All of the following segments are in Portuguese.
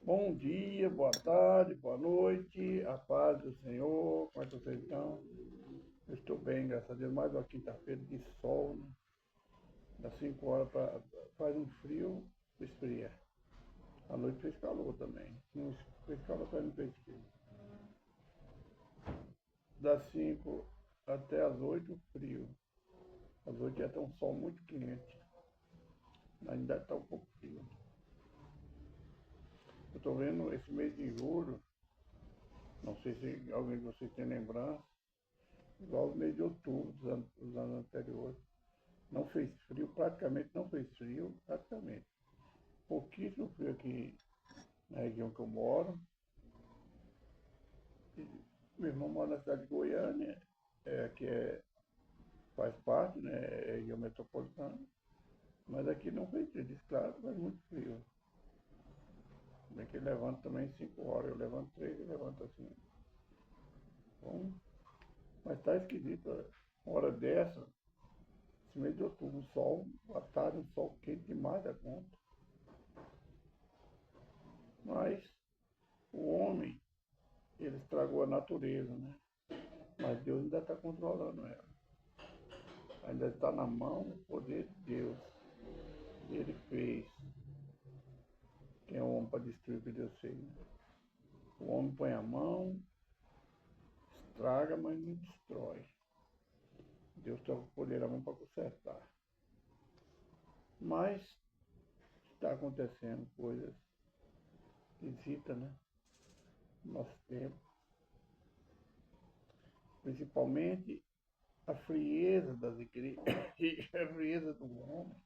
Bom dia, boa tarde, boa noite, a paz do Senhor, como é que vocês estão? Eu estou bem, graças a Deus, mais uma quinta-feira de sol, né? Das 5 horas faz um frio, esfria. À noite fez calor também, não fez calor, mas não fez frio. Das 5 até as 8, frio. Às 8 já está um sol muito quente, ainda está um pouco frio. Eu estou vendo esse mês de julho, não sei se alguém de vocês tem lembrança, igual o mês de outubro dos anos anteriores. Não fez frio, praticamente não fez frio, praticamente. Pouquíssimo frio aqui na região que eu moro. E meu irmão mora na cidade de Goiânia, faz parte, né, é região metropolitana. Mas aqui não fez frio, diz claro, faz muito frio. Bem que ele levanta também 5 horas, eu levanto 3 e levanto assim. Bom, mas tá esquisito, uma hora dessa, esse mês de outubro, um sol, à tarde, um sol quente demais da conta. Mas o homem, ele estragou a natureza, né? Mas Deus ainda está controlando ela. Ainda está na mão do poder de Deus. Ele fez. Quem é o homem para destruir o que Deus fez? Né? O homem põe a mão, estraga, mas não destrói. Deus está com o poder na mão para consertar. Mas está acontecendo coisas esquisitas, né? No nosso tempo. Principalmente a frieza das igrejas, a frieza do homem,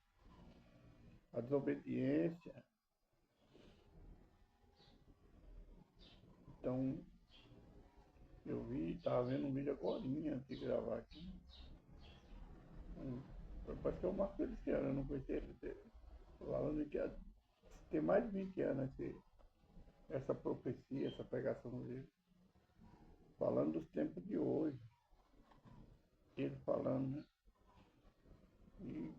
a desobediência. Então, estava vendo um vídeo agora antes de gravar aqui. Parece que é uma coisa desse ano, eu não conheci ele. Falando que tem mais de 20 anos essa profecia, essa pregação dele. Falando dos tempos de hoje. Ele falando, né? E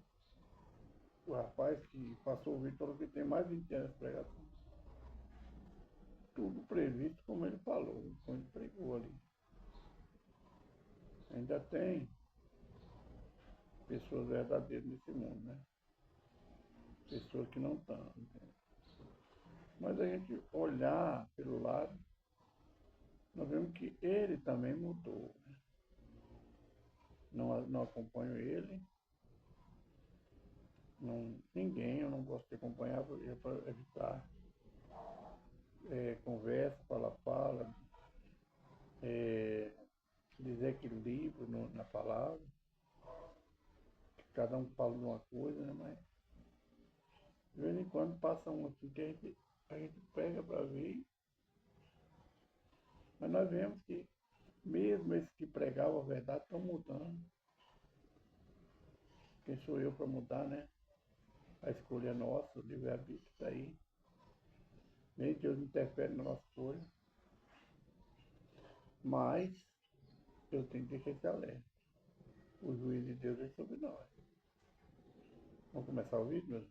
o rapaz que passou o vídeo falou que tem mais de 20 anos de pregação. Tudo previsto como ele falou, como ele pregou ali. Ainda tem pessoas verdadeiras nesse mundo, né? Pessoas que não estão. Né? Mas a gente olhar pelo lado, nós vemos que ele também mudou. Né? Não acompanho ele, ninguém, eu não gosto de acompanhar para evitar conversa, fala, desequilíbrio na palavra. Cada um fala de uma coisa, né? Mas de vez em quando passa um assim que a gente pega para ver. Mas nós vemos que mesmo esses que pregavam a verdade estão mudando. Quem sou eu para mudar, né? A escolha é nossa, o livre-arbítrio está aí. Nem Deus interfere na nossa escolha. Mas eu tenho que deixar esse alerta. O juízo de Deus é sobre nós. Vamos começar o vídeo, meu?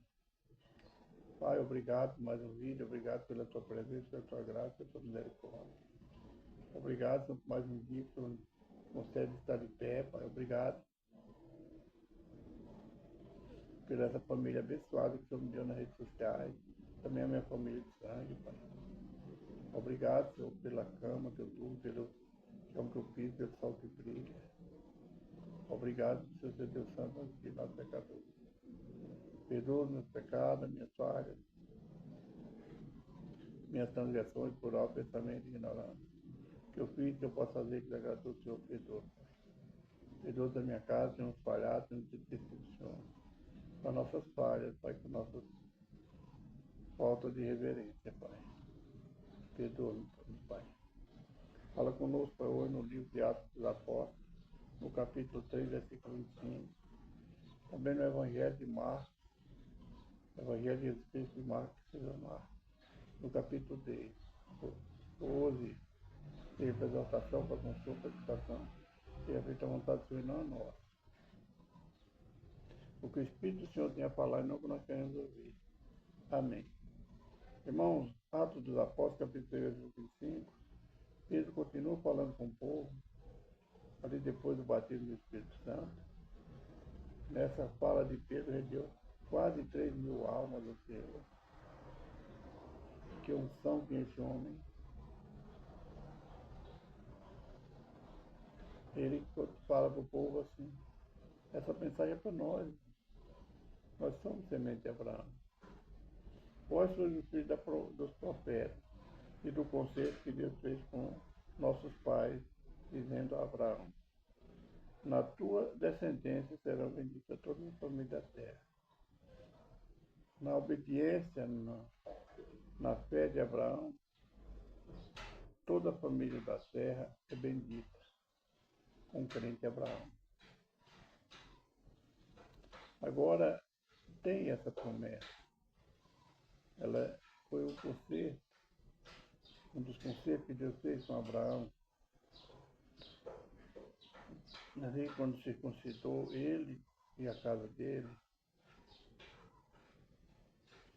Pai, obrigado por mais um vídeo, obrigado pela tua presença, pela tua graça, pela tua misericórdia. Obrigado por mais um dia que tu concede estar de pé, Pai. Obrigado por essa família abençoada que o Senhor me deu nas redes sociais. Também a minha família de sangue, Pai. Obrigado, Senhor, pela cama que eu durmo, pelo chão que eu piso, pelo sol que brilha. Obrigado, Senhor, ser Deus Santo, antes de nós pecadores. Perdoa os meus pecados, minhas falhas, minhas transgressões por alto pensamento e ignorância. Que eu fiz, que eu posso fazer, que desagradou o Senhor, perdoa. Perdoa da minha casa, tenhamos falhado, tenhamos te decepcionado. Com nossas falhas, Pai, com nossas faltas de reverência, Pai. Perdoa-nos, Pai. Fala conosco, Pai, hoje no livro de Atos dos Apóstolos, no capítulo 3, versículo 25. Também no Evangelho de Marcos, Evangelho de Jesus Cristo de Marcos, no capítulo 10. 12, teve a exaltação para consulta, educação, e a feita a vontade do Senhor, não a nossa. O que o Espírito do Senhor tem a falar e não o que nós queremos ouvir. Amém. Irmãos, Atos dos Apóstolos, capítulo 3, versículo 25, Pedro continua falando com o povo, ali depois do batismo do Espírito Santo. Nessa fala de Pedro, rendeu quase 3.000 almas ao Senhor. Que unção que esse homem. Ele fala para o povo assim, essa mensagem é para nós. Nós somos semente de Abraão. Vós sois o filho dos profetas e do conselho que Deus fez com nossos pais, dizendo a Abraão, na tua descendência serão benditas todas as famílias da terra. Na obediência, na fé de Abraão, toda a família da terra é bendita, com o crente Abraão. Agora, tem essa promessa. Ela foi um concerto, um dos concertos que Deus fez com Abraão. Aí, quando circuncidou ele e a casa dele,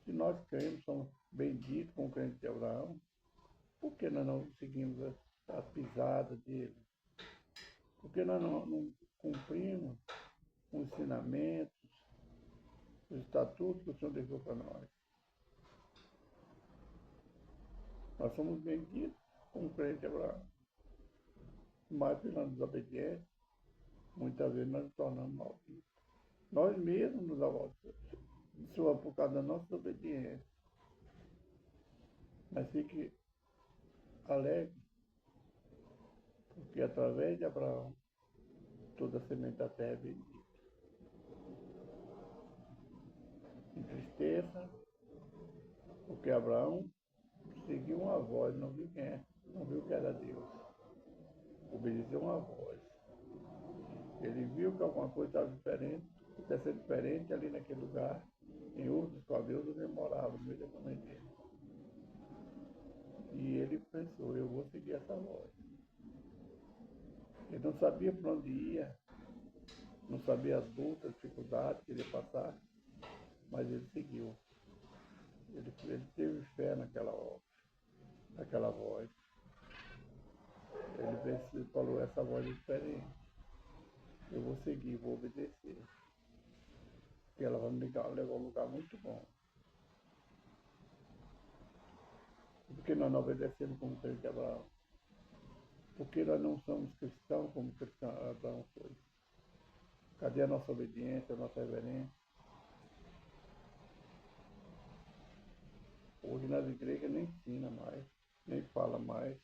se nós cremos, somos benditos com o crente de Abraão, por que nós não seguimos a pisada dele? Por que nós não cumprimos os ensinamentos, os estatutos que o Senhor deixou para nós? Nós somos benditos com o crente de Abraão. Mas pela desobediência, muitas vezes nós nos tornamos malditos. Nós mesmos nos amaldiçoamos por causa da nossa obediência. Mas fique alegre, porque através de Abraão, toda a semente da terra é bendita. Entristeça, porque Abraão seguiu uma voz, não viu quem é, não viu que era Deus. Obedeceu uma voz. Ele viu que alguma coisa estava diferente, deve ser diferente ali naquele lugar, em Ur dos Caldeus, onde ele morava, no meio da mãe dele. E ele pensou, eu vou seguir essa voz. Ele não sabia para onde ia, não sabia as lutas, as dificuldades que ele ia passar, mas ele seguiu. Ele teve fé naquela obra, naquela voz. Ele falou, essa voz é diferente. Eu vou seguir, vou obedecer. Porque ela vai me levar a um lugar muito bom. Por que nós não obedecemos como crente de Abraão? Por que nós não somos cristãos como Abraão foi? Cadê a nossa obediência, a nossa reverência? Hoje nas igrejas nem ensina mais, nem fala mais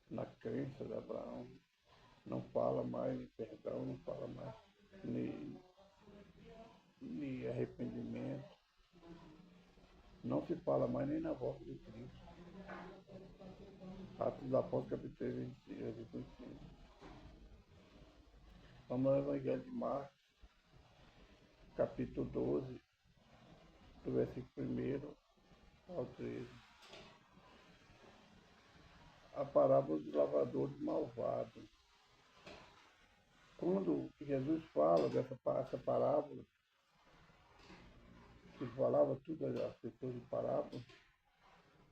na crença de Abraão. Não fala mais em perdão, não fala mais nem arrependimento. Não se fala mais nem na volta de Cristo. Atos dos Apóstolos, capítulo 3, versículo 5. Vamos ao Evangelho de Marcos, capítulo 12, do versículo 1 ao 13. A parábola dos lavradores malvados. Quando Jesus fala dessa parábola, ele falava tudo as pessoas de parábola,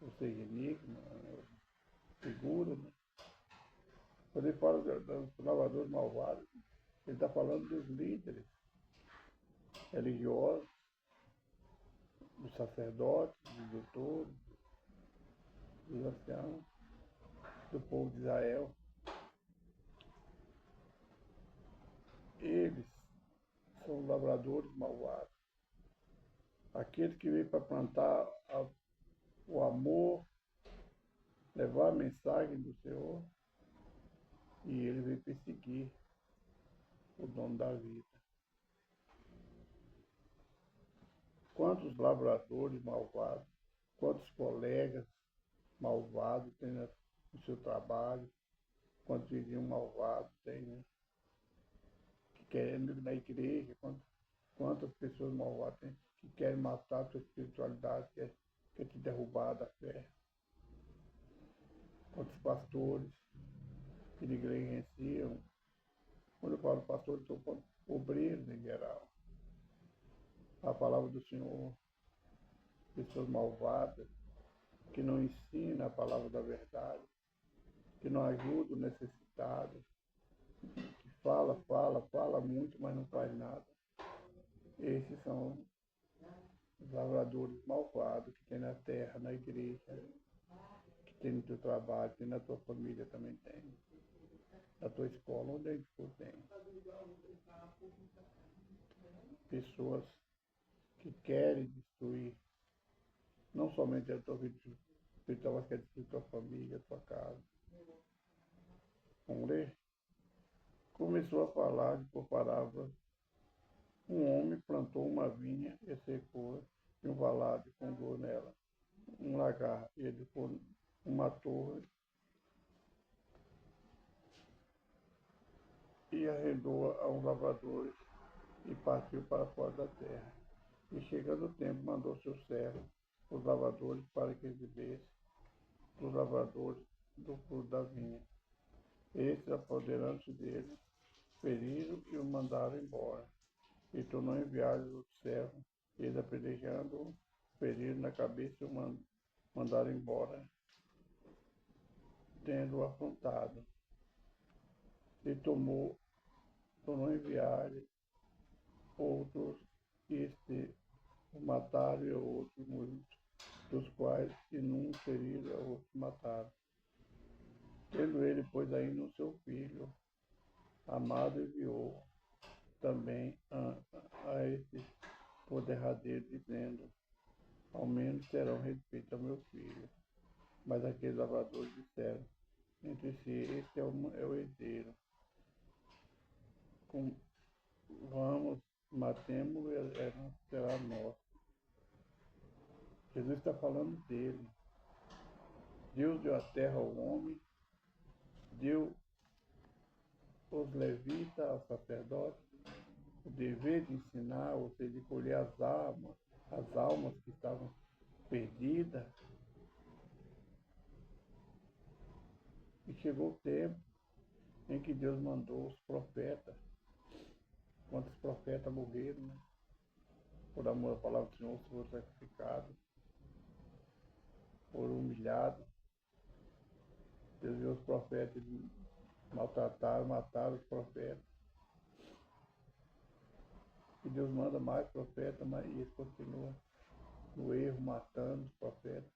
ou seja, enigma, figura, né? Quando ele fala dos lavradores malvados, ele está falando dos líderes religiosos, dos sacerdotes, dos doutores, dos anciãos, do povo de Israel. Eles são os lavradores malvados. Aqueles que vêm para plantar o amor, levar a mensagem do Senhor, e ele vem perseguir o dono da vida. Quantos lavradores malvados, quantos colegas malvados tem no seu trabalho, quantos vizinhos malvados tem, né? Que querem na igreja, quantas pessoas malvadas tem que querem matar a tua espiritualidade, quer te derrubar da fé. Quantos pastores que negligenciam. Quando eu falo pastor, eu estou falando obreiros em geral. A palavra do Senhor, pessoas malvadas, que não ensina a palavra da verdade, que não ajuda o necessitado, que fala muito, mas não faz nada. Esses são os lavradores malvados que tem na terra, na igreja, que tem no teu trabalho, tem na tua família também tem, na tua escola, onde a gente for tem. Pessoas que querem destruir não somente a tua vida espiritual, mas querem destruir a tua família, a tua casa. Vamos ler? Começou a falar por parábolas. Um homem plantou uma vinha e secou, e um valado fundou nela um lagar, e edificou uma torre e arrendou a uns lavradores e partiu para fora da terra. E chegando o tempo, mandou seus servos, os lavradores, para que exibissem os lavradores do fruto da vinha. Estes, apoderando-se dele, feriram e o mandaram embora. E tornou a enviar os servos, eles apedrejando-o, feriram na cabeça e o mandaram embora, tendo-o afrontado. E tornou a enviar outros, este o mataram e outros muitos, dos quais e num feriram e outros mataram. Tendo ele, pois, ainda o seu filho, amado, enviou também a esse por derradeiro, dizendo: ao menos terão respeito ao meu filho. Mas aqueles lavradores disseram entre si: este é o herdeiro. Vamos, matemos-lo, será nosso. Jesus está falando dele. Deus deu a terra ao homem, deu os levitas ao sacerdote o dever de ensinar, ou seja, de colher as almas que estavam perdidas. E chegou o tempo em que Deus mandou os profetas. Quantos profetas morreram, né? Por amor à palavra do Senhor, foram sacrificados, foram humilhados. Deus viu os profetas, maltrataram, mataram os profetas. E Deus manda mais profetas, mas eles continuam no erro, matando os profetas.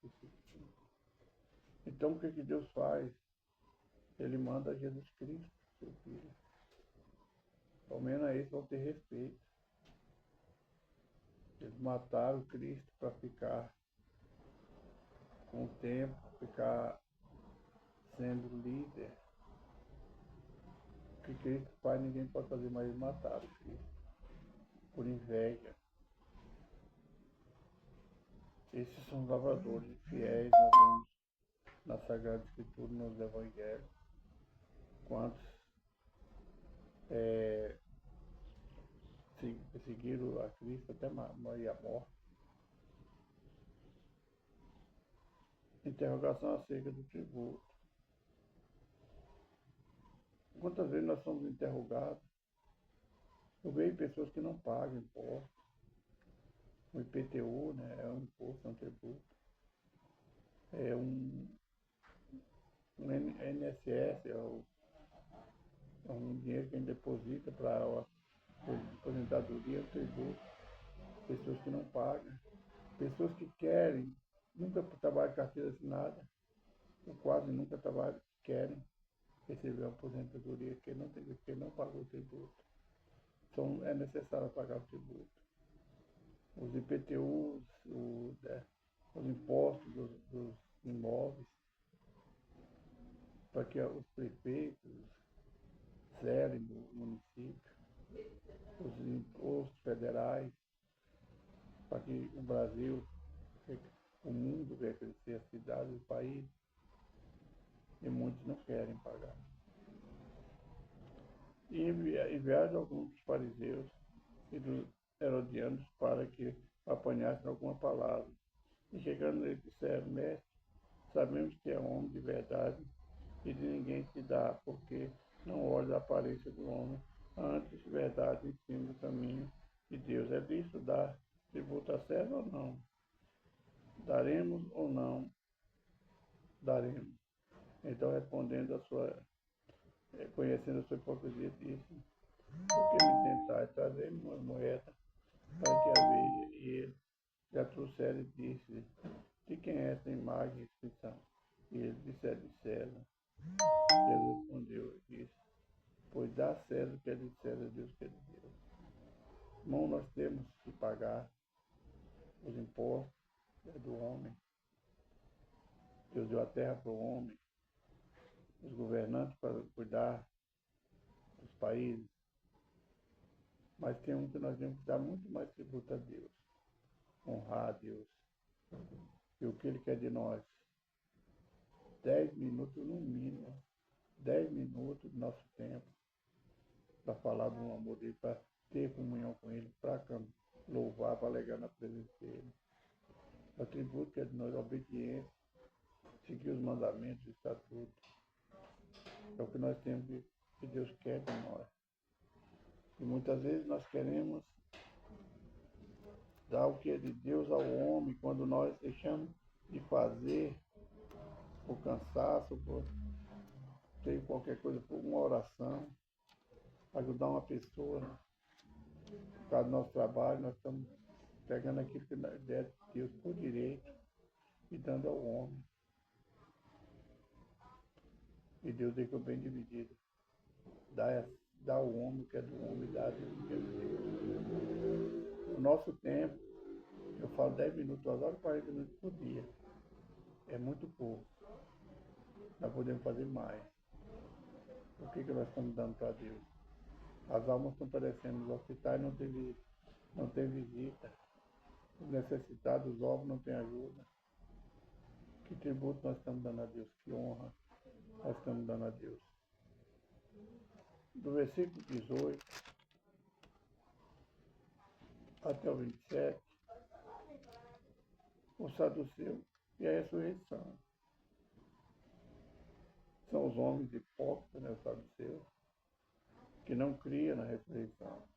Então o que Deus faz? Ele manda Jesus Cristo, seu Filho. Ao menos a eles vão ter respeito. Eles mataram Cristo para ficar com o tempo, ficar sendo líder. O que Cristo faz, ninguém pode fazer, mas eles mataram Cristo por inveja. Esses são os lavradores fiéis, nós vemos na Sagrada Escritura, nos Evangelhos, quantos seguiram a Cristo até a morte. Interrogação acerca do tributo. Quantas vezes nós somos interrogados? Eu vejo pessoas que não pagam imposto. O IPTU, né, é um imposto, é um tributo. É um INSS, é um dinheiro que a gente deposita para a aposentadoria, um tributo. Pessoas que não pagam. Pessoas que querem, nunca trabalham de carteira assinada, ou quase nunca trabalham, querem receber a aposentadoria, que não pagou o tributo. Então é necessário pagar o tributo. Os IPTUs, os impostos dos imóveis, para que os prefeitos zerem no município, os impostos federais, para que o Brasil, o mundo quer crescer, a cidade, o país, e muitos não querem pagar. E enviaram alguns dos fariseus e dos herodianos para que apanhassem alguma palavra. E chegando eles disseram: mestre, sabemos que é homem de verdade e de ninguém se dá, porque não olha a aparência do homem, antes de verdade ensina o caminho de Deus. É disso dar tributo a César ou não? Daremos ou não daremos. Então, respondendo a sua, conhecendo a sua hipocrisia, disse: por que me tentar trazer uma moeda para que a veja? E ele já trouxeram e disse: de quem é essa imagem e inscrição? E ele disse: é de César. Jesus respondeu e disse: pois dá a César o que é de César, Deus que é de Deus. Irmão, nós temos que pagar os impostos do homem. Deus deu a terra para o homem, os governantes para cuidar dos países. Mas tem um que nós temos que dar muito mais tributo a Deus, honrar a Deus. E o que Ele quer de nós? 10 minutos no mínimo, 10 minutos do nosso tempo, para falar do amor dele, para ter comunhão com Ele, para louvar, para alegar na presença dele. O atributo que é de nós, a obediência, seguir os mandamentos, os estatutos. É o que nós temos que Deus quer de nós. E muitas vezes nós queremos dar o que é de Deus ao homem, quando nós deixamos de fazer por cansaço, por ter qualquer coisa, por uma oração, ajudar uma pessoa. Por causa do nosso trabalho, nós estamos pegando aquilo que é de Deus por direito e dando ao homem. E Deus deixou bem dividido. Dá ao homem o que é do homem, dá a Deus o que é de Deus. O nosso tempo, eu falo 10 minutos, 2 horas e 40 minutos por dia. É muito pouco. Nós podemos fazer mais. O que nós estamos dando para Deus? As almas estão perecendo nos hospitais, não tem visita. Os necessitados, os órfãos não têm ajuda. Que tributo nós estamos dando a Deus? Que honra nós estamos dando a Deus? Do versículo 18 até o 27, o saduceu e a ressurreição. São os homens hipócritas, né, os saduceus, que não criam na ressurreição.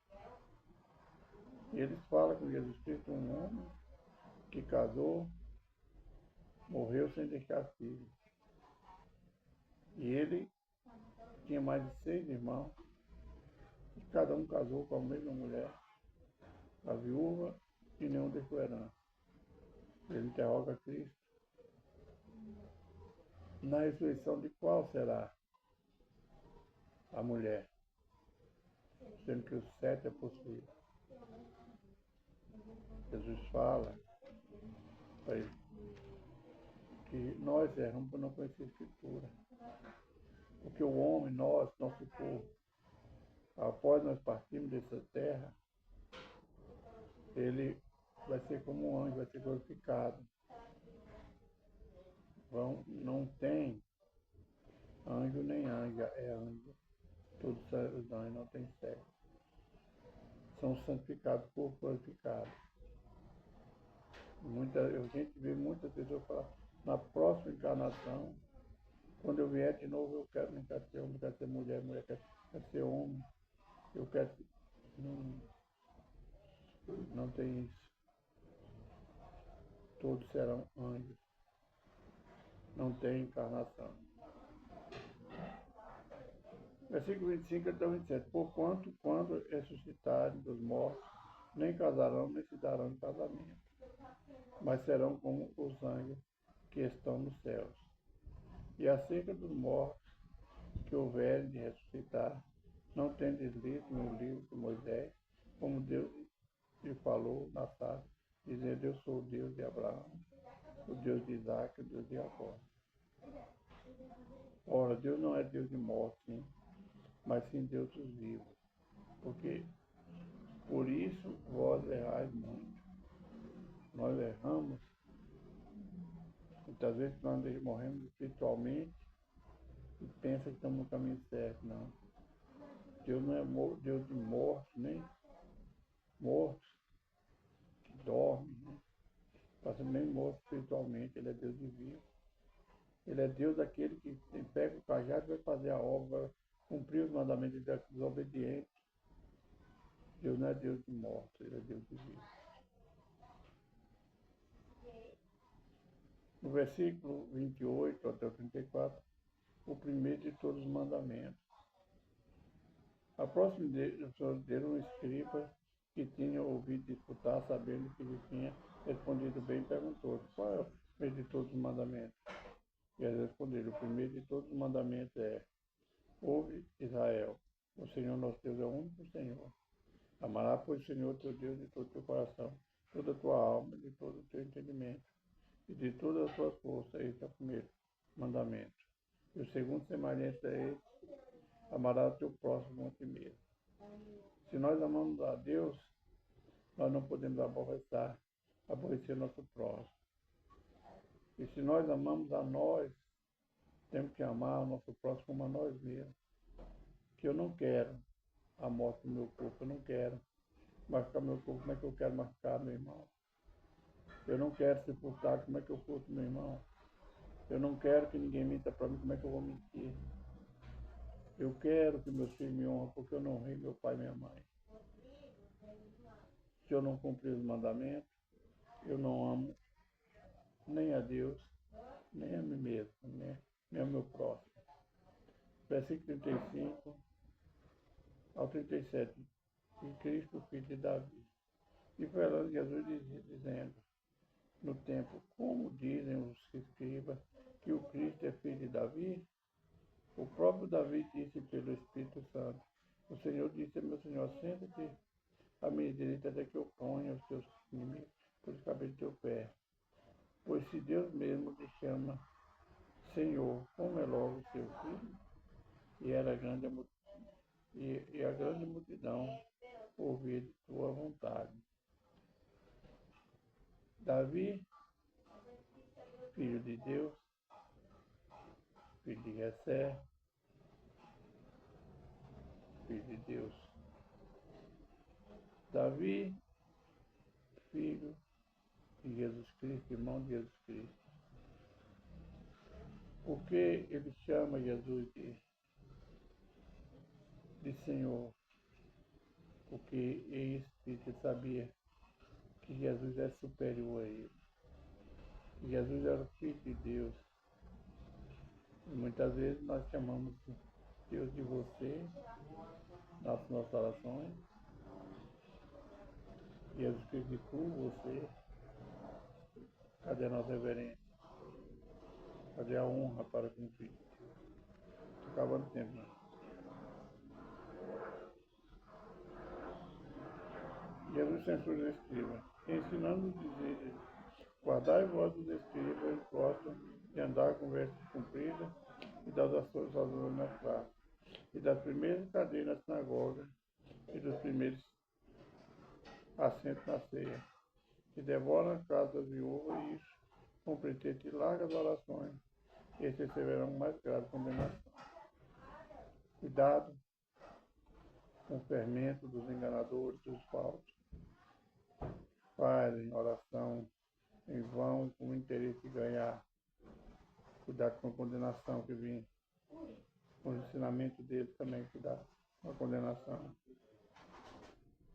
E eles falam que Jesus Cristo é um homem que casou, morreu sem deixar filhos. E ele tinha mais de 6 irmãos, e cada um casou com a mesma mulher, a viúva, e nenhum deixou herança. Ele interroga Cristo: na ressurreição de qual será a mulher? Sendo que os 7 é possuído. Jesus fala para ele que nós erramos por não conhecer a Escritura. Porque o homem, nosso povo, após nós partirmos dessa terra, ele vai ser como um anjo, vai ser glorificado. Não tem anjo nem anja, é anjo. Todos os anjos não têm sexo. São santificados por glorificados. A gente vê muitas pessoas falar: na próxima encarnação, quando eu vier de novo, eu não quero ser homem, eu quero ser mulher, mulher quer ser homem, eu quero. Não tem isso. Todos serão anjos. Não tem encarnação. Versículo 25 até 27. Porquanto, quando ressuscitarem dos mortos, nem casarão, nem se darão em casamento, mas serão como os anjos que estão nos céus. E acerca dos mortos que houverem de ressuscitar, não tendes lido no livro de Moisés, como Deus lhe falou na sarça, dizendo: eu sou o Deus de Abraão, o Deus de Isaac, o Deus de Jacó. Ora, Deus não é Deus de mortos, sim, mas sim Deus dos vivos. Porque por isso vós errais muito. Nós erramos. Muitas vezes nós morremos espiritualmente e pensa que estamos no caminho certo. Não. Deus não é Deus de mortos, nem mortos que dormem, né? Passa nem morto espiritualmente, Ele é Deus de vivo. Ele é Deus daquele que pega o cajado e vai fazer a obra, vai cumprir os mandamentos dos obedientes. Deus não é Deus de mortos, Ele é Deus de vivo. No versículo 28 até o 34, o primeiro de todos os mandamentos. A próxima dele um escriba que tinha ouvido disputar, sabendo que lhe tinha respondido bem, perguntou: qual é o primeiro de todos os mandamentos? E eles responderam: o primeiro de todos os mandamentos é: ouve, Israel, o Senhor nosso Deus é o único Senhor. Amarás, pois, o Senhor teu Deus de todo o teu coração, toda a tua alma, de todo o teu entendimento e de todas as tuas forças. Esse é o primeiro mandamento. E o segundo semelhante a esse: amarás o teu próximo a ti mesmo. Se nós amamos a Deus, nós não podemos aborrecer nosso próximo. E se nós amamos a nós, temos que amar o nosso próximo como a nós mesmos. Que eu não quero a morte do meu corpo, eu não quero machucar meu corpo, como é que eu quero machucar meu irmão? Eu não quero sepultar, como é que eu furto meu irmão? Eu não quero que ninguém minta para mim, como é que eu vou mentir? Eu quero que meus filhos me honrem, porque eu não honrei meu pai e minha mãe. Se eu não cumprir os mandamentos, eu não amo nem a Deus, nem a mim mesmo, nem ao meu próximo. Versículo 35 ao 37. E Cristo, filho de Davi. E falando Jesus dizendo, no tempo, como dizem os escribas que o Cristo é filho de Davi? O próprio Davi disse pelo Espírito Santo: o Senhor disse, meu Senhor, senta-te à minha direita até que eu ponha os teus inimigos por os cabelos do teu pé. Pois se Deus mesmo te chama Senhor, como é logo seu filho? E a grande multidão ouvir tua vontade. Davi, filho de Deus, filho de Jessé, filho de Deus. Davi, filho de Jesus Cristo, irmão de Jesus Cristo. Porque ele chama Jesus de Senhor? Porque ele sabia que Jesus é superior a ele. Que Jesus era o Filho de Deus. E muitas vezes nós chamamos Deus de você nas nossas orações. Jesus Cristo de por você. Cadê a nossa reverência? Cadê a honra para com Cristo? Estou acabando o tempo, né? Jesus censura os escribas, ensinando a dizer: guardai vós os escribas, gostam de andar com vestes compridas e das ações nas praças, e das primeiras cadeiras na sinagoga, e dos primeiros assentos na ceia, que devoram a casa das viúvas, e isso, com pretexto de largas orações, esses receberão mais grave condenação. Cuidado com o fermento dos enganadores, dos falsos. Fazem oração em vão com o interesse de ganhar. Cuidado com a condenação que vem. Com o ensinamento deles também, cuidado com a condenação.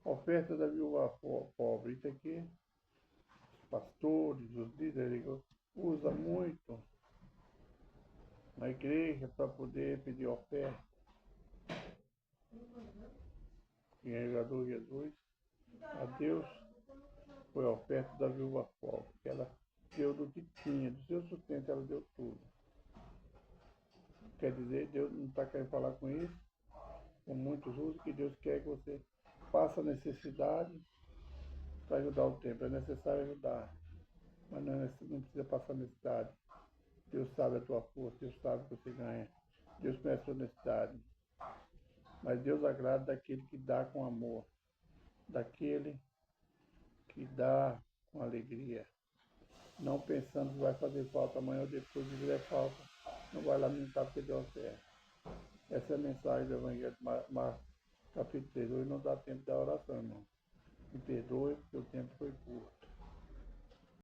Oferta da viúva pobre. Isso aqui, os pastores, os líderes, usam muito na igreja para poder pedir oferta. Quem agradou Jesus a Deus foi a oferta da viúva pobre, que ela deu do que tinha, do seu sustento, ela deu tudo. Quer dizer, Deus não está querendo falar com isso, com muitos usos, que Deus quer que você faça a necessidade para ajudar o tempo. É necessário ajudar, mas não precisa passar necessidade. Deus sabe a tua força, Deus sabe o que você ganha, Deus conhece a sua necessidade. Mas Deus agrada daquele que dá com amor, daquele que dá com alegria, não pensando que vai fazer falta amanhã ou depois, se fizer falta, não vai lamentar porque deu certo. Essa é a mensagem do Evangelho de Marcos, capítulo 3. Hoje não dá tempo da oração, irmão. Me perdoe, porque o tempo foi curto.